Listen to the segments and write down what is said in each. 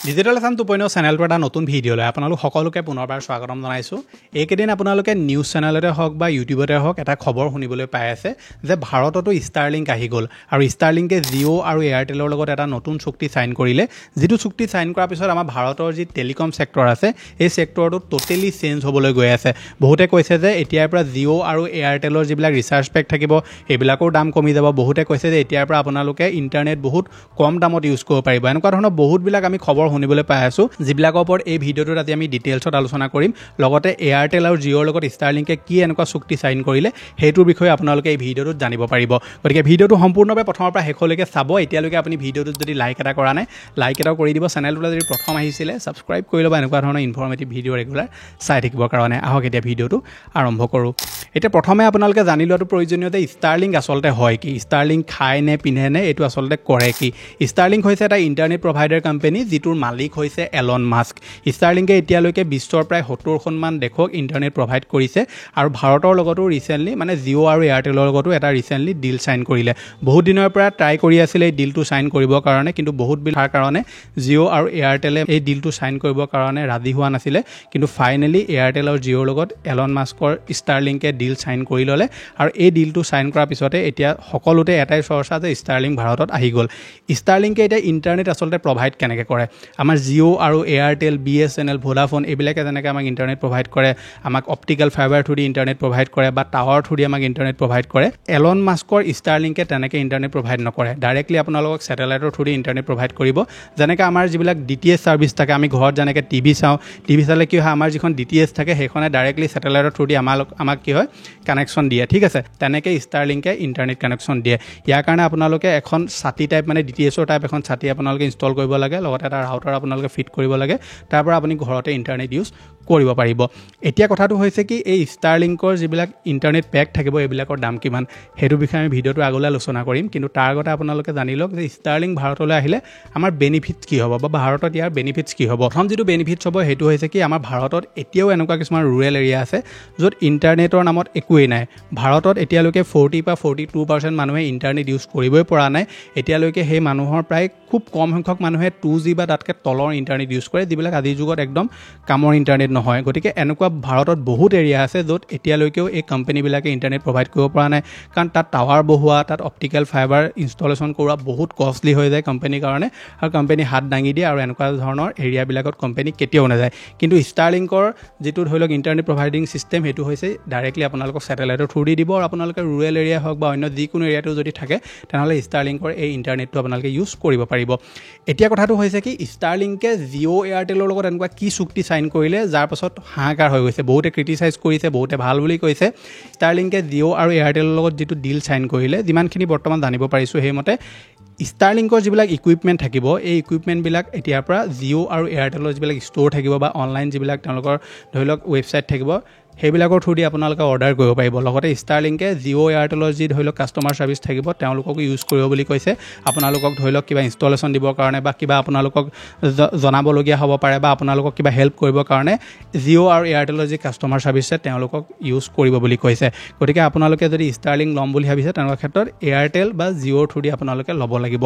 Digital Assam 2.0 চেনেলটো এটা নতুন ভিডিঅ'লৈ আপোনালোক সকলোকে পুনৰবাৰ স্বাগতম জনাইছোঁ। এইকেইদিন আপোনালোকে নিউজ চেনেলতে হওক বা ইউটিউবতে হওক এটা খবৰ শুনিবলৈ পাই আছে যে ভাৰততো ষ্টাৰলিংক আহি গ'ল আৰু ষ্টাৰলিংকে জিঅ' আৰু এয়াৰটেলৰ লগত এটা নতুন চুক্তি চাইন কৰিলে। যিটো চুক্তি চাইন কৰাৰ পিছত আমাৰ ভাৰতৰ যি টেলিকম ছেক্টৰ আছে এই ছেক্টৰটো টোটেলি চেঞ্জ হ'বলৈ গৈ আছে। বহুতে কৈছে যে এতিয়াৰ পৰা জিঅ' আৰু এয়াৰটেলৰ যিবিলাক ৰিচাৰ্জ পেক থাকিব সেইবিলাকৰ দাম কমি যাব। বহুতে কৈছে যে এতিয়াৰ পৰা আপোনালোকে ইণ্টাৰনেট বহুত কম দামত ইউজ কৰিব পাৰিব। এনেকুৱা ধৰণৰ বহুতবিলাক আমি খবৰ শুনিবলৈ পাই আছোঁ, যিবিলাকৰ ওপৰত এই ভিডিঅ'টোত আজি আমি ডিটেইলছত আলোচনা কৰিম। লগতে এয়াৰটেল আৰু জিঅ'ৰ লগত ষ্টাৰলিংকে কি এনেকুৱা চুক্তি চাইন কৰিলে সেইটোৰ বিষয়ে আপোনালোকে এই ভিডিঅ'টোত জানিব পাৰিব। গতিকে ভিডিঅ'টো সম্পূৰ্ণভাৱে প্ৰথমৰ পৰা শেষলৈকে চাব। এতিয়ালৈকে আপুনি ভিডিঅ'টোত যদি লাইক এটা কৰা নাই, লাইক এটাও কৰি দিব। চেনেলটোলৈ যদি প্ৰথম আহিছিলে ছাবস্ক্ৰাইব কৰি ল'ব এনেকুৱা ধৰণৰ ইনফৰ্মেটিভ ভিডিঅ' ৰেগুলাৰ চাই থাকিবৰ কাৰণে। আহক এতিয়া ভিডিঅ'টো আৰম্ভ কৰোঁ। এতিয়া প্ৰথমে আপোনালোকে জানি লোৱাটো প্ৰয়োজনীয় যে ষ্টাৰলিংক আচলতে হয় কি, ষ্টাৰলিংক খায় নে পিন্ধে নে, এইটো আচলতে কৰে কি। ষ্টাৰলিংক হৈছে এটা ইণ্টাৰনেট প্ৰভাইডাৰ কোম্পানী যিটোৰ মালিক হৈছে এলন মাস্ক। ষ্টাৰলিংকে এতিয়ালৈকে বিশ্বৰ প্ৰায় 70খনমান দেশক ইণ্টাৰনেট প্ৰভাইড কৰিছে আৰু ভাৰতৰ লগতো ৰিচেণ্টলি মানে জিঅ' আৰু এয়াৰটেলৰ লগতো এটা ৰিচেণ্টলি ডিল চাইন কৰিলে। বহুত দিনৰ পৰা ট্ৰাই কৰি আছিলে এই ডিলটো চাইন কৰিবৰ কাৰণে, কিন্তু বহুত বিলাৰ কাৰণে জিঅ' আৰু এয়াৰটেলে এই ডিলটো চাইন কৰিবৰ কাৰণে ৰাজি হোৱা নাছিলে। কিন্তু ফাইনেলি এয়াৰটেল আৰু জিঅ'ৰ লগত এলন মাস্কৰ ষ্টাৰলিংকে ডিল চাইন কৰি ল'লে আৰু এই ডিলটো চাইন কৰাৰ পিছতে এতিয়া সকলোতে এটাই চৰ্চা যে ষ্টাৰলিংক ভাৰতত আহি গ'ল। ষ্টাৰলিংকে এতিয়া ইণ্টাৰনেট আচলতে প্ৰভাইড কেনেকৈ কৰে। আমাৰ জিঅ' আৰু এয়াৰটেল, BSNL, ভোডাফোন এইবিলাকে যেনেকৈ আমাক ইণ্টাৰনেট প্ৰভাইড কৰে, আমাক অপটিকেল ফাইবাৰ থ্ৰু দি ইণ্টাৰনেট প্ৰভাইড কৰে বা টাৱাৰ থ্ৰু দি আমাক ইণ্টাৰনেট প্ৰভাইড কৰে, এলন মাস্কৰ ষ্টাৰলিংকে তেনেকৈ ইণ্টাৰনেট প্ৰভাইড নকৰে। ডাইৰেক্টলি আপোনালোকক ছেটেলাইটৰ থ্ৰু দি ইণ্টাৰনেট প্ৰভাইড কৰিব। যেনেকৈ আমাৰ যিবিলাক DTH ছাৰ্ভিচ থাকে, আমি ঘৰত যেনেকৈ টিভি চাওঁ, টিভি চালে কি হয় আমাৰ যিখন DTH থাকে সেইখনে ডাইৰেক্টলি ছেটেলাইটৰ থ্ৰু দি আমাক কি হয় কানেকশ্যন দিয়ে। ঠিক আছে, তেনেকৈ ষ্টাৰলিংকে ইণ্টাৰনেট কানেকশ্যন দিয়ে। ইয়াৰ কাৰণে আপোনালোকে এখন ছাতি টাইপ মানে DTHৰ টাইপ এখন ছাতি আপোনালোকে ইনষ্টল কৰিব লাগে, লগতে এটা ৰাউটাৰ আপোনালোকে ফিট কৰিব লাগে। তাৰ পৰা আপুনি ঘৰতে ইণ্টাৰনেট ইউজ কৰিব পাৰিব। এতিয়া কথাটো হৈছে কি, এই ষ্টাৰলিংকৰ যিবিলাক ইণ্টাৰনেট পেক থাকিব এইবিলাকৰ দাম কিমান সেইটো বিষয়ে আমি ভিডিঅ'টো আগলৈ আলোচনা কৰিম। কিন্তু তাৰ আগতে আপোনালোকে জানি লওক যে ষ্টাৰলিংক ভাৰতলৈ আহিলে আমাৰ বেনিফিটছ কি হ'ব বা ভাৰতত ইয়াৰ বেনিফিটছ কি হ'ব। প্ৰথম যিটো বেনিফিটছ হ'ব সেইটো হৈছে কি, আমাৰ ভাৰতত এতিয়াও এনেকুৱা কিছুমান ৰুৰেল এৰিয়া আছে য'ত ইণ্টাৰনেটৰ নামত একোৱেই নাই। ভাৰতত এতিয়ালৈকে 40 বা 42% মানুহে ইণ্টাৰনেট ইউজ কৰিবই পৰা নাই। এতিয়ালৈকে সেই মানুহৰ প্ৰায় খুব কম সংখ্যক মানুহে 2G বা তাতকৈ তলৰ ইণ্টাৰনেট ইউজ কৰে, যিবিলাক আজিৰ যুগত একদম কামৰ ইণ্টাৰনেট নহয়। গতিকে এনেকুৱা ভাৰতত বহুত এৰিয়া আছে য'ত এতিয়ালৈকেও এই কোম্পানীবিলাকে ইণ্টাৰনেট প্ৰভাইড কৰিব পৰা নাই, কাৰণ তাত টাৱাৰ বহোৱা, তাত অপটিকেল ফাইবাৰ ইনষ্টলেশ্যন কৰোৱা বহুত কষ্টলি হৈ যায় কোম্পানীৰ কাৰণে, আৰু কোম্পানী হাত দাঙি দিয়ে আৰু এনেকুৱা ধৰণৰ এৰিয়াবিলাকত কোম্পানী কেতিয়াও নাযায়। কিন্তু ষ্টাৰলিংকৰ যিটো ধৰি লওক ইণ্টাৰনেট প্ৰভাইডিং ছিষ্টেম সেইটো হৈছে ডাইৰেক্টলি আপোনালোকক ছেটেলাইটৰ থ্ৰু দি দিব আৰু আপোনালোকে ৰুৰেল এৰিয়া হওক বা অন্য যিকোনো এৰিয়াটো যদি থাকে তেনেহ'লে ষ্টাৰলিংকৰ এই ইণ্টাৰনেটটো আপোনালোকে ইউজ কৰিব পাৰিব। এতিয়া কথাটো হৈছে কি, ষ্টাৰলিংকে জিঅ' এয়াৰটেলৰ লগত এনেকুৱা কি চুক্তি চাইন কৰিলে যাৰ পাছত হাহাকাৰ হৈ গৈছে। বহুতে ক্ৰিটিচাইজ কৰিছে, বহুতে ভাল বুলি কৈছে। ষ্টাৰলিংকে জিঅ' আৰু এয়াৰটেলৰ লগত যিটো ডিল চাইন কৰিলে, যিমানখিনি বৰ্তমান জানিব পাৰিছোঁ সেইমতে ষ্টাৰলিংকৰ যিবিলাক ইকুইপমেণ্ট থাকিব এই ইকুইপমেণ্টবিলাক এতিয়াৰ পৰা জিঅ' আৰু এয়াৰটেলৰ যিবিলাক ষ্ট'ৰ থাকিব বা অনলাইন যিবিলাক তেওঁলোকৰ ধৰি লওক ৱেবছাইট থাকিব সেইবিলাকৰ থ্ৰু দি আপোনালোকে অৰ্ডাৰ কৰিব পাৰিব। লগতে ষ্টাৰলিংকে জিঅ' এয়াৰটেলৰ যি ধৰি লওক কাষ্টমাৰ ছাৰ্ভিচ থাকিব তেওঁলোককো ইউজ কৰিব বুলি কৈছে। আপোনালোকক ধৰি লওক কিবা ইনষ্টলেশ্যন দিবৰ কাৰণে বা কিবা আপোনালোকক জনাবলগীয়া হ'ব পাৰে বা আপোনালোকক কিবা হেল্প কৰিবৰ কাৰণে জিঅ' আৰু এয়াৰটেলৰ যি কাষ্টমাৰ ছাৰ্ভিচ আছে তেওঁলোকক ইউজ কৰিব বুলি কৈছে। গতিকে আপোনালোকে যদি ষ্টাৰলিংক ল'ম বুলি ভাবিছে তেনেকুৱা ক্ষেত্ৰত এয়াৰটেল বা জিঅ'ৰ থ্ৰু দি আপোনালোকে ল'ব লাগিব।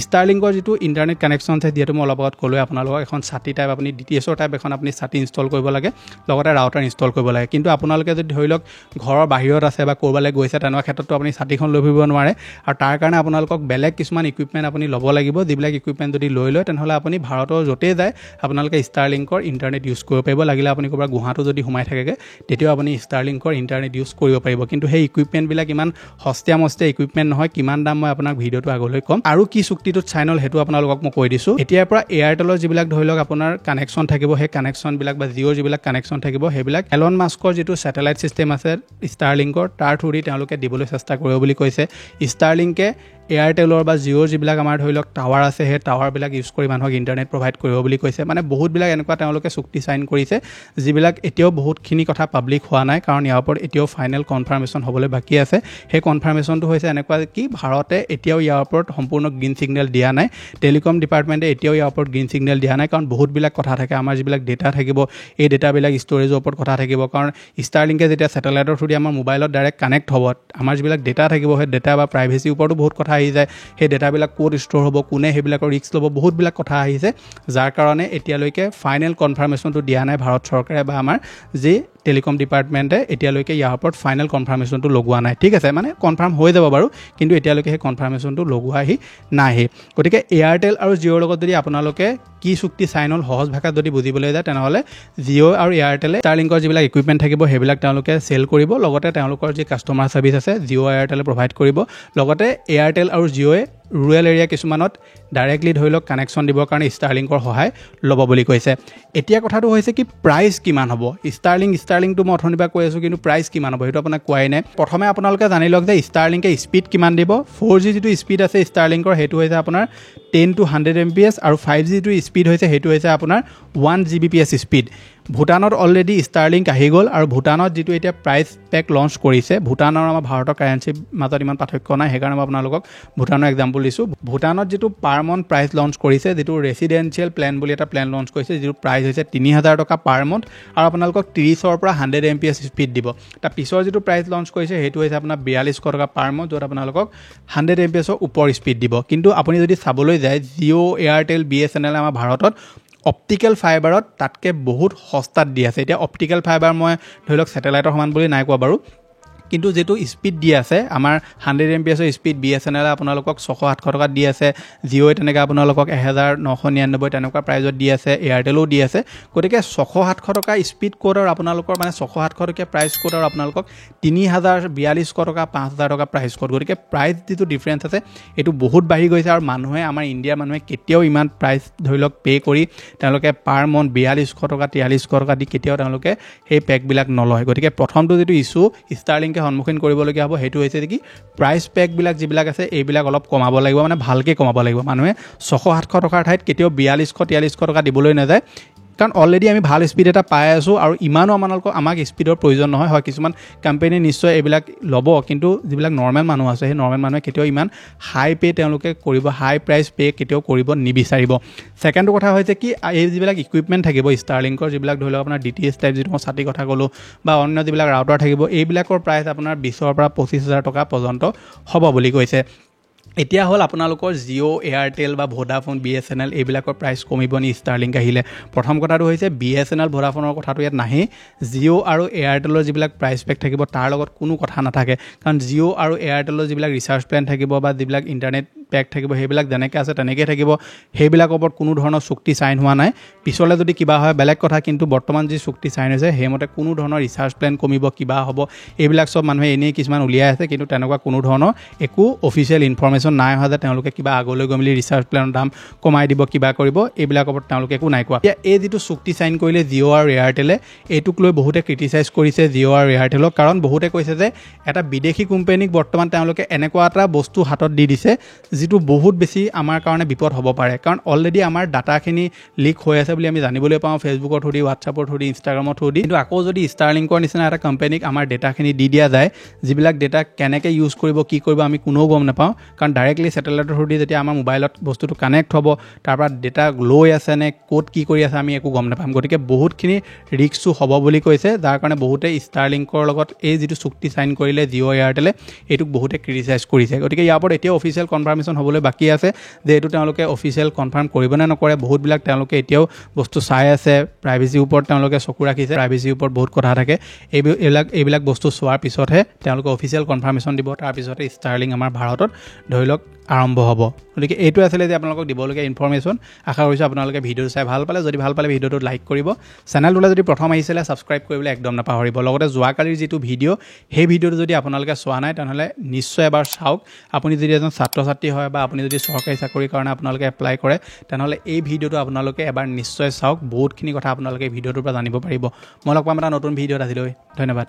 ষ্টাৰলিংকৰ যিটো ইণ্টাৰনেট কানেকশ্যন আছে, যিহেতু মই অলপ আগত ক'লোৱে আপোনালোকক এখন ছাতি টাইপ আপুনি DTHৰ টাইপ এখন আপুনি ছাতি ইনষ্টল কৰিব লাগে, লগতে ৰাউটাৰ ইনষ্টল কৰিব লাগে। কিন্তু আপোনালোকে যদি ধৰি লওক ঘৰৰ বাহিৰত আছে বা ক'ৰবালৈ গৈছে তেনেকুৱা ক্ষেত্ৰতো আপুনি ছাতিখন লৈ ফুৰিব নোৱাৰে, আৰু তাৰ কাৰণে আপোনালোকক বেলেগ কিছুমান ইকুইপমেণ্ট আপুনি ল'ব লাগিব। যিবিলাক ইকুইপমেণ্ট যদি লৈ লয় তেনেহ'লে আপুনি ভাৰতৰ য'তেই যায় আপোনালোকে ষ্টাৰলিংকৰ ইণ্টাৰনেট ইউজ কৰিব পাৰিব। লাগিলে আপুনি ক'ৰবাত গুৱাহাটীতো যদি সোমাই থাকেগৈ তেতিয়াও আপুনি ষ্টাৰলিংকৰ ইণ্টাৰনেট ইউজ কৰিব পাৰিব। কিন্তু সেই ইকুইপমেণ্টবিলাক ইমান সস্তীয়া মস্তীয়া ইকুইপমেণ্ট নহয়। কিমান দাম মই আপোনাক ভিডিঅ'টো আগলৈ ক'ম। আৰু কি চুক্তিটোত চাইন হ'ল সেইটো আপোনালোকক মই কৈ দিছোঁ। এতিয়াৰ পৰা এয়াৰটেলৰ যিবিলাক ধৰি লওক আপোনাৰ কানেকশ্যন থাকিব সেই কানেকশ্যনবিলাক বা জিঅ'ৰ যিবিলাক কানেকশ্যন থাকিব সেইবিলাক এলন মাস্কৰ যিটো ছেটেলাইট ছিষ্টেম আছে ষ্টাৰলিংকৰ তাৰ থ্ৰু দি তেওঁলোকে দিবলৈ চেষ্টা কৰিব বুলি কৈছে। ষ্টাৰলিংকে এয়াৰটেলৰ বা জিঅ'ৰ যিবিলাক আমাৰ ধৰি লওক টাৱাৰ আছে সেই টাৱাৰবিলাক ইউজ কৰি মানুহক ইণ্টাৰনেট প্ৰভাইড কৰিব বুলি কৈছে। মানে বহুতবিলাক এনেকুৱা তেওঁলোকে চুক্তি চাইন কৰিছে যিবিলাক এতিয়াও বহুতখিনি কথা পাব্লিক হোৱা নাই, কাৰণ ইয়াৰ ওপৰত এতিয়াও ফাইনেল কনফাৰ্মেশ্যন হ'বলৈ বাকী আছে। সেই কনফাৰ্মেশ্যনটো হৈছে এনেকুৱা কি, ভাৰতে এতিয়াও ইয়াৰ ওপৰত সম্পূৰ্ণ গ্ৰীণ ছিগনেল দিয়া নাই। টেলিকম ডিপাৰ্টমেণ্টে এতিয়াও ইয়াৰ ওপৰত গ্ৰীণ ছিগনেল দিয়া নাই, কাৰণ বহুতবিলাক কথা থাকে। আমাৰ যিবিলাক ডেটা থাকিব এই ডেটাবিলাক ষ্ট'ৰেজৰ ওপৰত কথা থাকিব, কাৰণ ষ্টাৰলিংকে যেতিয়া ছেটেলাইটৰ থ্ৰু দি আমাৰ মোবাইলত ডাইৰেক্ট কানেক্ট হ'ব আমাৰ যিবিলাক ডেটা থাকিব সেই ডেটা বা প্ৰাইভেচিৰ ওপৰতো বহুত কথা আহি যায় সেই ডেটাবিলাক ক'ত ষ্ট'ৰ হ'ব কোনে সেইবিলাকৰ ৰিস্ক ল'ব বহুতবিলাক কথা আহিছে যাৰ কাৰণে এতিয়ালৈকে ফাইনেল কনফাৰ্মেশ্যনটো দিয়া নাই ভাৰত চৰকাৰে বা আমাৰ যি টেলিকম ডিপাৰ্টমেণ্টে এতিয়ালৈকে ইয়াৰ ওপৰত ফাইনেল কনফাৰ্মেশ্যনটো লগোৱা নাই ঠিক আছে মানে কনফাৰ্ম হৈ যাব বাৰু কিন্তু এতিয়ালৈকে সেই কনফাৰ্মেশ্যনটো লগোৱাহি নাহি গতিকে এয়াৰটেল আৰু জিঅ'ৰ লগত যদি আপোনালোকে কি চুক্তি চাইন হ'ল সহজ ভাষাত যদি বুজিবলৈ যায় তেনেহ'লে জিঅ' আৰু এয়াৰটেলে ষ্টাৰলিংকৰ যিবিলাক ইকুইপমেণ্ট থাকিব সেইবিলাক তেওঁলোকে চেল কৰিব লগতে তেওঁলোকৰ যি কাষ্টমাৰ ছাৰ্ভিচ আছে জিঅ' এয়াৰটেলে প্ৰভাইড কৰিব লগতে এয়াৰটেল আৰু জিঅ'য়ে ৰুৰেল এৰিয়া কিছুমানত ডাইৰেক্টলি ধৰি লওক কানেকশ্যন দিবৰ কাৰণে ষ্টাৰলিংকৰ সহায় ল'ব বুলি কৈছে এতিয়া কথাটো হৈছে কি প্ৰাইচ কিমান হ'ব ষ্টাৰলিংটো মই অথনিৰ পৰা কৈ আছোঁ কিন্তু প্ৰাইচ কিমান হ'ব সেইটো আপোনাক কোৱাই নাই প্ৰথমে আপোনালোকে জানি লওক যে ষ্টাৰলিংকে স্পীড কিমান দিব 4G যিটো স্পীড আছে ষ্টাৰলিংকৰ সেইটো হৈছে আপোনাৰ 10 to 100 MPS আৰু 5G যিটো স্পীড হৈছে সেইটো হৈছে আপোনাৰ 1 Gbps স্পীড ভূটানত অলৰেডি ষ্টাৰলিংক আহি গ'ল আৰু ভূটানত যিটো এতিয়া প্ৰাইচ পেক লঞ্চ কৰিছে ভূটানৰ আমাৰ ভাৰতৰ কাৰেঞ্চিৰ মাজত ইমান পাৰ্থক্য নাই সেইকাৰণে মই আপোনালোকক ভূটানৰ এক্সাম্পল দিছোঁ ভূটানত যিটো পাৰ মান্থ প্ৰাইচ লঞ্চ কৰিছে যিটো ৰেচিডেঞ্চিয়েল প্লেন বুলি এটা প্লেন লঞ্চ কৰিছে যিটো প্ৰাইচ হৈছে 3,000 টকা পাৰ মান্থ আৰু আপোনালোকক 30ৰ পৰা 100 MPS স্পীড দিব তাৰ পিছৰ যিটো প্ৰাইচ লঞ্চ কৰিছে সেইটো হৈছে আপোনাৰ 4200 টকা পাৰ মান্থ য'ত আপোনালোকক 100 MPSৰ ওপৰ স্পীড দিব কিন্তু আপুনি যদি চাবলৈ যায় জিঅ' এয়াৰটেল BSNL আমাৰ ভাৰতত অপটিকেল ফাইবাৰত তাতকৈ বহুত সস্তাত দি আছে এতিয়া অপটিকেল ফাইবাৰ মই ধৰি লওক ছেটেলাইটৰ সমান বুলি নাই কোৱা বাৰু কিন্তু যেটো স্পিড দি আছে আমাৰ 100 MPS স্পিড BSNL আপোনালোকক 600-700 টকা দি আছে জিঅ' তেনেকৈ আপোনালোকক 1999 তেনেকুৱা প্ৰাইজত দি আছে এয়াৰটেলও দি আছে গতিকে 600-700 টকা স্পিড কোড আৰু আপোনালোকৰ মানে 600-700 টকা প্ৰাইচ কোড আৰু আপোনালোকক 3,042 টকা 5,000 টকা প্ৰাইচ কোড গতিকে প্ৰাইচ যিটো ডিফাৰেন্স আছে এটো বহুত বাঢ়ি গৈছে আৰু মানুহে আমাৰ ইণ্ডিয়াৰ মানুহে কেতিয়াও ইমান প্ৰাইচ ধৰি লওক পে কৰি তেওঁলোকে পাৰ মন্থ 4200 টকা 4300 টকা দি কেতিয়াও তেওঁলোকে সেই পেকবিলাক নলয় গতিকে প্ৰথমটো যেটো ইস্যু ষ্টাৰলিংক সন্মুখীন কৰিবলগীয়া হ'ব সেইটো হৈছে কি প্ৰাইচ পেকবিলাক যিবিলাক আছে এইবিলাক অলপ কমাব লাগিব মানে ভালকৈ কমাব লাগিব মানুহে 600-700 টকাৰ ঠাইত কেতিয়াও 4200-4300 টকা দিবলৈ নাযায় কাৰণ অলৰেডি আমি ভাল স্পীড এটা পাই আছোঁ আৰু ইমানো আমাক স্পীডৰ প্ৰয়োজন নহয় হয় কিছুমান কোম্পানী নিশ্চয় এইবিলাক ল'ব কিন্তু যিবিলাক নৰ্মেল মানুহ আছে সেই নৰ্মেল মানুহে কেতিয়াও ইমান হাই পে তেওঁলোকে কৰিব হাই প্ৰাইচ পে কেতিয়াও কৰিব নিবিচাৰিব ছেকেণ্ডটো কথা হৈছে কি এই যিবিলাক ইকুইপমেণ্ট থাকিব ষ্টাৰলিংকৰ যিবিলাক ধৰি লওক আপোনাৰ DTH টাইপ যিটো মই ছাতি কথা ক'লোঁ বা অন্য যিবিলাক ৰাউটাৰ থাকিব এইবিলাকৰ প্ৰাইচ আপোনাৰ 20,000 পৰা 25,000 টকা পৰ্যন্ত হ'ব বুলি কৈছে এতিয়া হ'ল আপোনালোকৰ জিঅ' এয়াৰটেল বা ভোডাফোন BSNL এইবিলাকৰ প্ৰাইচ কমিব নি ষ্টাৰলিংক আহিলে প্ৰথম কথাটো হৈছে BSNL ভোডাফোনৰ কথাটো ইয়াত নাহে জিঅ' আৰু এয়াৰটেলৰ যিবিলাক প্ৰাইচ পেক থাকিব তাৰ লগত কোনো কথা নাথাকে কাৰণ জিঅ' আৰু এয়াৰটেলৰ যিবিলাক ৰিচাৰ্জ প্লেন থাকিব বা যিবিলাক ইণ্টাৰনেট পেক থাকিব সেইবিলাক যেনেকৈ আছে তেনেকৈ থাকিব সেইবিলাকৰ ওপৰত কোনো ধৰণৰ চুক্তি চাইন হোৱা নাই পিছলৈ যদি কিবা হয় বেলেগ কথা কিন্তু বৰ্তমান যি চুক্তি চাইন হৈছে সেইমতে কোনো ধৰণৰ ৰিচাৰ্জ প্লেন কমিব কিবা হ'ব এইবিলাক চব মানুহে এনেই কিছুমান উলিয়াই আছে কিন্তু তেনেকুৱা কোনো ধৰণৰ একো অফিচিয়েল ইনফৰমেশ্যন নাই হোৱা যে তেওঁলোকে কিবা আগলৈ গৈ মেলি ৰিচাৰ্জ প্লেনৰ দাম কমাই দিব কিবা কৰিব এইবিলাকৰ ওপৰত তেওঁলোকে একো নাই কোৱা এতিয়া এই যিটো চুক্তি চাইন কৰিলে জিঅ' আৰু এয়াৰটেলে এইটোক লৈ বহুতে ক্ৰিটিচাইজ কৰিছে জিঅ' আৰু এয়াৰটেলক কাৰণ বহুতে কৈছে যে এটা বিদেশী কোম্পানীক বৰ্তমান তেওঁলোকে এনেকুৱা এটা বস্তু হাতত দি দিছে যিটো বহুত বেছি আমাৰ কাৰণে বিপদ হ'ব পাৰে কাৰণ অলৰেডি আমাৰ ডাটাখিনি লিক হৈ আছে বুলি আমি জানিবলৈ পাওঁ ফেচবুকৰ থ্ৰু দি হোৱাটছআপৰ থ্ৰু দি ইনষ্টাগ্ৰামৰ থ্ৰু দি কিন্তু আকৌ যদি ষ্টাৰলিংকৰ নিচিনা এটা কোম্পানীক আমাৰ ডেটাখিনি দি দিয়া যায় যিবিলাক ডেটা কেনেকৈ ইউজ কৰিব কি কৰিব আমি কোনেও গম নাপাওঁ কাৰণ ডাইৰেক্টলি ছেটেলাইটৰ থ্ৰু দি যেতিয়া আমাৰ মোবাইলত বস্তুটো কানেক্ট হ'ব তাৰপৰা ডেটা লৈ আছে নে ক'ত কি কৰি আছে আমি একো গম নাপাম গতিকে বহুতখিনি ৰিস্কো হ'ব বুলি কৈছে যাৰ কাৰণে বহুতে ষ্টাৰলিংকৰ লগত এই যিটো চুক্তি চাইন কৰিলে জিঅ' এয়াৰটেলে এইটোক বহুতে ক্ৰিটিচাইজ কৰিছে গতিকে ইয়াৰ ওপৰত এতিয়াও অফিচিয়েল কনফাৰ্মেশ্যন হ'বলৈ বাকী আছে যে এইটো তেওঁলোকে অফিচিয়েল কনফাৰ্ম কৰিব নে নকৰে বহুতবিলাক তেওঁলোকে এতিয়াও বস্তু চাই আছে প্ৰাইভেচিৰ ওপৰত তেওঁলোকে চকু ৰাখিছে প্ৰাইভেচিৰ ওপৰত বহুত কথা থাকে এইবিলাক বস্তু চোৱাৰ পিছতহে তেওঁলোকে অফিচিয়েল কনফাৰ্মেশ্যন দিব তাৰপিছতে ষ্টাৰলিংক আমাৰ ভাৰতত ধৰি লওক আৰম্ভ হ'ব গতিকে এইটো আছিলে যে আপোনালোকক দিবলগীয়া ইনফৰমেশ্যন আশা কৰিছোঁ আপোনালোকে ভিডিঅ'টো চাই ভাল পালে যদি ভাল পালে ভিডিঅ'টো লাইক কৰিব চেনেলটোলৈ যদি প্ৰথম আহিছিলে ছাবস্ক্ৰাইব কৰিবলৈ একদম নাপাহৰিব লগতে যোৱাকালিৰ যিটো ভিডিঅ' সেই ভিডিঅ'টো যদি আপোনালোকে চোৱা নাই তেনেহ'লে নিশ্চয় এবাৰ চাওক আপুনি যদি এজন ছাত্ৰ ছাত্ৰী হয় বা আপুনি যদি চৰকাৰী চাকৰিৰ কাৰণে আপোনালোকে এপ্লাই কৰে তেনেহ'লে এই ভিডিঅ'টো আপোনালোকে এবাৰ নিশ্চয় চাওক বহুতখিনি কথা আপোনালোকে ভিডিঅ'টোৰ পৰা জানিব পাৰিব মই লগ পাম এটা নতুন ভিডিঅ'ত আজিলৈ ধন্যবাদ